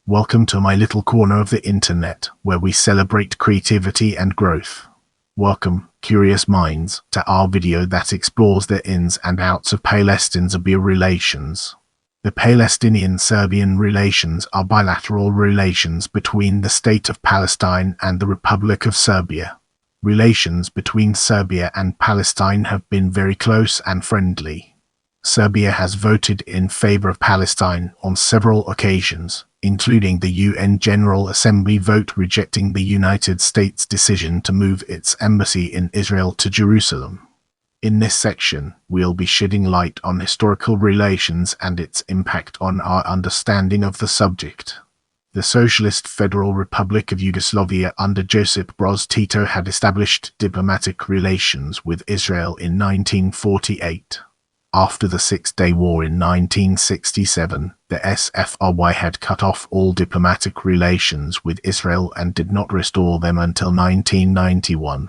Welcome to my little corner of the internet, where we celebrate creativity and growth. Welcome, curious minds, to our video that explores the ins and outs of Palestine-Serbia relations. The Palestinian-Serbian relations are bilateral relations between the State of Palestine and the Republic of Serbia. Relations between Serbia and Palestine have been very close and friendly. Serbia has voted in favor of Palestine on several occasions, including the UN General Assembly vote rejecting the United States' decision to move its embassy in Israel to Jerusalem. In this section, we'll be shedding light on historical relations and its impact on our understanding of the subject. The Socialist Federal Republic of Yugoslavia under Josip Broz Tito had established diplomatic relations with Israel in 1948. After the Six-Day War in 1967, the SFRY had cut off all diplomatic relations with Israel and did not restore them until 1991.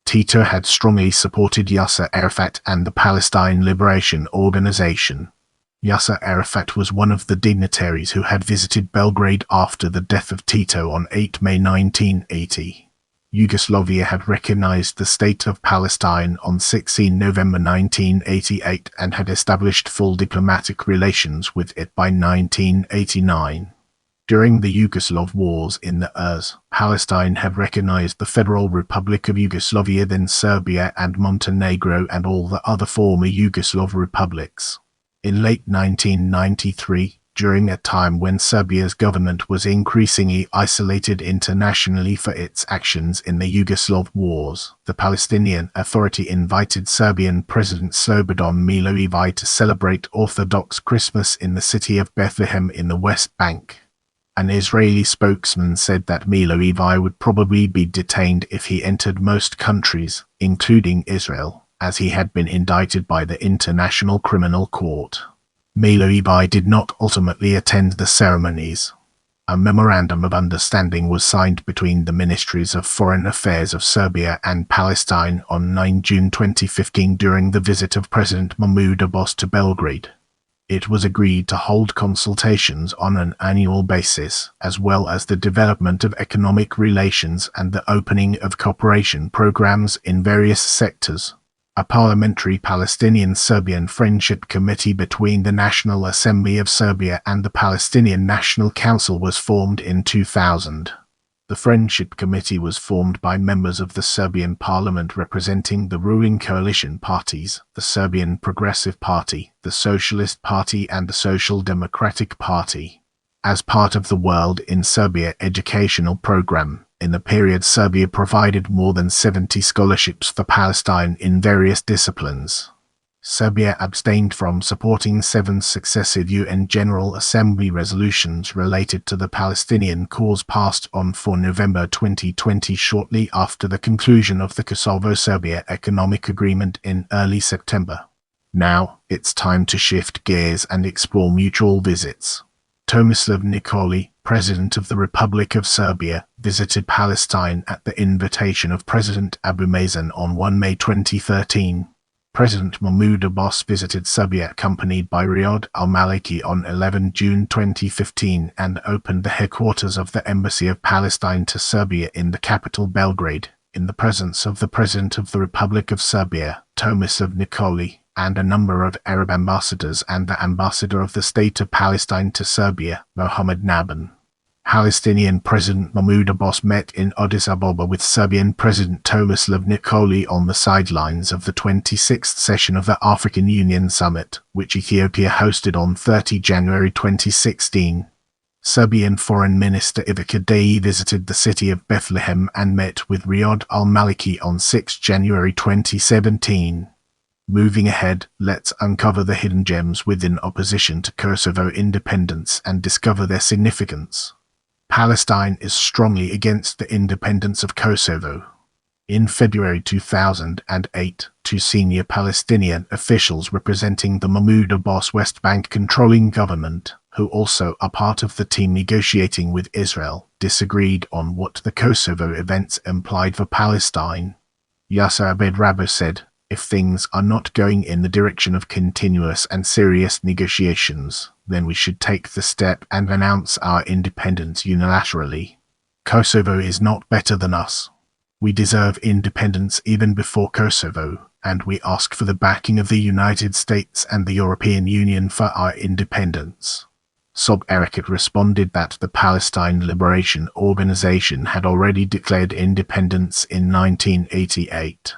Tito had strongly supported Yasser Arafat and the Palestine Liberation Organization. Yasser Arafat was one of the dignitaries who had visited Belgrade after the death of Tito on 8 May 1980. Yugoslavia had recognized the State of Palestine on 16 November 1988 and had established full diplomatic relations with it by 1989. During the Yugoslav Wars in the URSS, Palestine had recognized the Federal Republic of Yugoslavia, then Serbia and Montenegro, and all the other former Yugoslav republics. In late 1993, during a time when Serbia's government was increasingly isolated internationally for its actions in the Yugoslav wars, the Palestinian Authority invited Serbian President Slobodan Milosevic to celebrate Orthodox Christmas in the city of Bethlehem in the West Bank. An Israeli spokesman said that Milosevic would probably be detained if he entered most countries, including Israel, as he had been indicted by the International Criminal Court. Milosevic did not ultimately attend the ceremonies. A memorandum of understanding was signed between the Ministries of Foreign Affairs of Serbia and Palestine on 9 June 2015 during the visit of President Mahmoud Abbas to Belgrade. It was agreed to hold consultations on an annual basis, as well as the development of economic relations and the opening of cooperation programs in various sectors. A parliamentary Palestinian-Serbian Friendship Committee between the National Assembly of Serbia and the Palestinian National Council was formed in 2000. The Friendship Committee was formed by members of the Serbian parliament representing the ruling coalition parties, the Serbian Progressive Party, the Socialist Party and the Social Democratic Party. As part of the World in Serbia educational program, in the period Serbia provided more than 70 scholarships for Palestine in various disciplines. Serbia abstained from supporting 7 successive UN General Assembly resolutions related to the Palestinian cause passed on 4 November 2020 shortly after the conclusion of the Kosovo-Serbia Economic Agreement in early September. Now, it's time to shift gears and explore mutual visits. Tomislav Nikolic, President of the Republic of Serbia, visited Palestine at the invitation of President Abu Mazen on 1 May 2013. President Mahmoud Abbas visited Serbia accompanied by Riyad al-Maliki on 11 June 2015 and opened the headquarters of the Embassy of Palestine to Serbia in the capital Belgrade, in the presence of the President of the Republic of Serbia, Tomislav Nikolic, and a number of Arab ambassadors and the ambassador of the State of Palestine to Serbia, Mohammed Naban. Palestinian President Mahmoud Abbas met in Addis Ababa with Serbian President Tomislav Nikolic on the sidelines of the 26th session of the African Union Summit, which Ethiopia hosted on 30 January 2016. Serbian Foreign Minister Ivica Dei visited the city of Bethlehem and met with Riyad al-Maliki on 6 January 2017. Moving ahead, let's uncover the hidden gems within opposition to Kosovo independence and discover their significance. Palestine is strongly against the independence of Kosovo. In February 2008, 2 senior Palestinian officials representing the Mahmoud Abbas West Bank controlling government, who also are part of the team negotiating with Israel, disagreed on what the Kosovo events implied for Palestine. Yasser Abed Rabbo said, If things are not going in the direction of continuous and serious negotiations, then we should take the step and announce our independence unilaterally. Kosovo is not better than us. We deserve independence even before Kosovo, and we ask for the backing of the United States and the European Union for our independence. Sob Erekat responded that the Palestine Liberation Organization had already declared independence in 1988.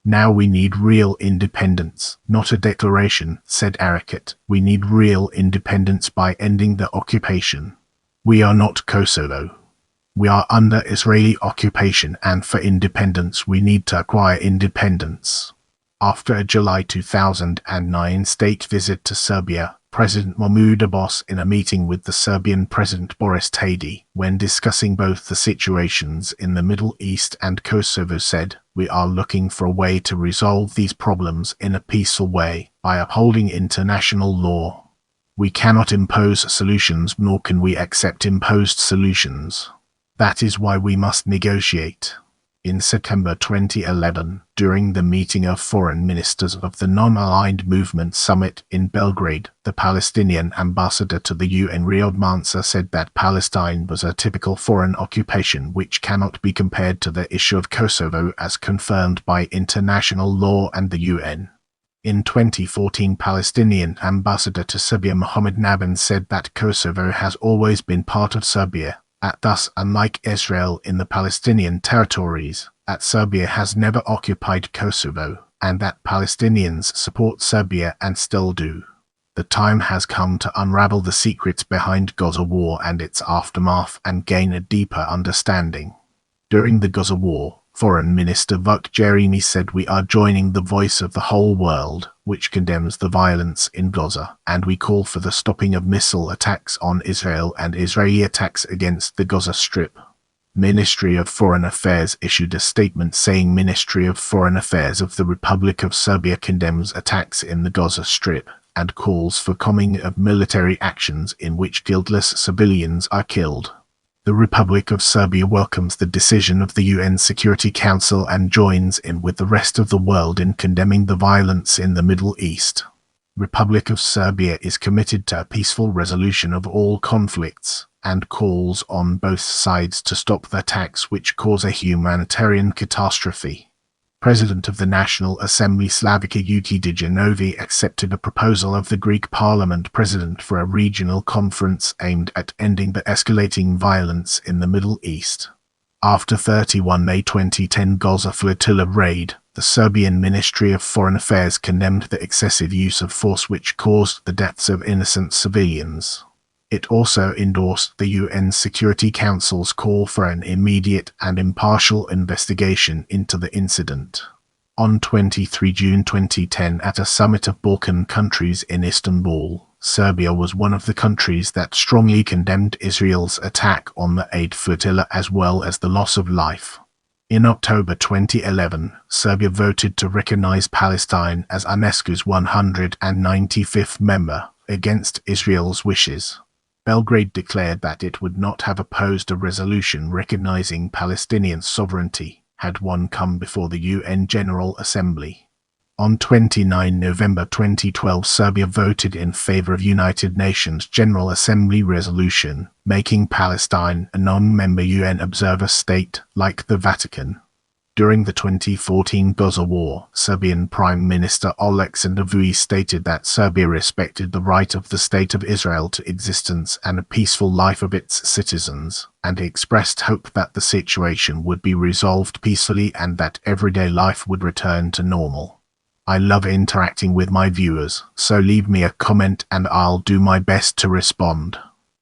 Now we need real independence, not a declaration, said Erekat. We need real independence by ending the occupation. We are not Kosovo. We are under Israeli occupation, and for independence we need to acquire independence. After a July 2009 state visit to Serbia, President Mahmoud Abbas, in a meeting with the Serbian President Boris Tadic, when discussing both the situations in the Middle East and Kosovo, said, "We are looking for a way to resolve these problems in a peaceful way, by upholding international law. We cannot impose solutions, nor can we accept imposed solutions. That is why we must negotiate." In September 2011, during the meeting of foreign ministers of the Non-Aligned Movement Summit in Belgrade, the Palestinian ambassador to the UN Riyad Mansour said that Palestine was a typical foreign occupation which cannot be compared to the issue of Kosovo as confirmed by international law and the UN. In 2014, Palestinian ambassador to Serbia Mohammed Naban said that Kosovo has always been part of Serbia. Thus, unlike Israel in the Palestinian territories, Serbia has never occupied Kosovo, and that Palestinians support Serbia and still do. The time has come to unravel the secrets behind Gaza war and its aftermath and gain a deeper understanding. During the Gaza war, Foreign Minister Vuk Jeremy said, "We are joining the voice of the whole world, which condemns the violence in Gaza, and we call for the stopping of missile attacks on Israel and Israeli attacks against the Gaza Strip." Ministry of Foreign Affairs issued a statement saying Ministry of Foreign Affairs of the Republic of Serbia condemns attacks in the Gaza Strip and calls for calming of military actions in which guiltless civilians are killed. The Republic of Serbia welcomes the decision of the UN Security Council and joins in with the rest of the world in condemning the violence in the Middle East. Republic of Serbia is committed to a peaceful resolution of all conflicts and calls on both sides to stop the attacks which cause a humanitarian catastrophe. President of the National Assembly Slavica Utidijanovi accepted a proposal of the Greek Parliament President for a regional conference aimed at ending the escalating violence in the Middle East. After 31 May 2010 Gaza flotilla raid, the Serbian Ministry of Foreign Affairs condemned the excessive use of force which caused the deaths of innocent civilians. It also endorsed the UN Security Council's call for an immediate and impartial investigation into the incident. On 23 June 2010, at a summit of Balkan countries in Istanbul, Serbia was one of the countries that strongly condemned Israel's attack on the aid flotilla as well as the loss of life. In October 2011, Serbia voted to recognize Palestine as UNESCO's 195th member, against Israel's wishes. Belgrade declared that it would not have opposed a resolution recognizing Palestinian sovereignty, had one come before the UN General Assembly. On 29 November 2012, Serbia voted in favor of United Nations General Assembly resolution, making Palestine a non-member UN observer state, like the Vatican. During the 2014 Gaza war, Serbian Prime Minister Aleksandar Vučić stated that Serbia respected the right of the State of Israel to existence and a peaceful life of its citizens, and he expressed hope that the situation would be resolved peacefully and that everyday life would return to normal. I love interacting with my viewers, so leave me a comment and I'll do my best to respond.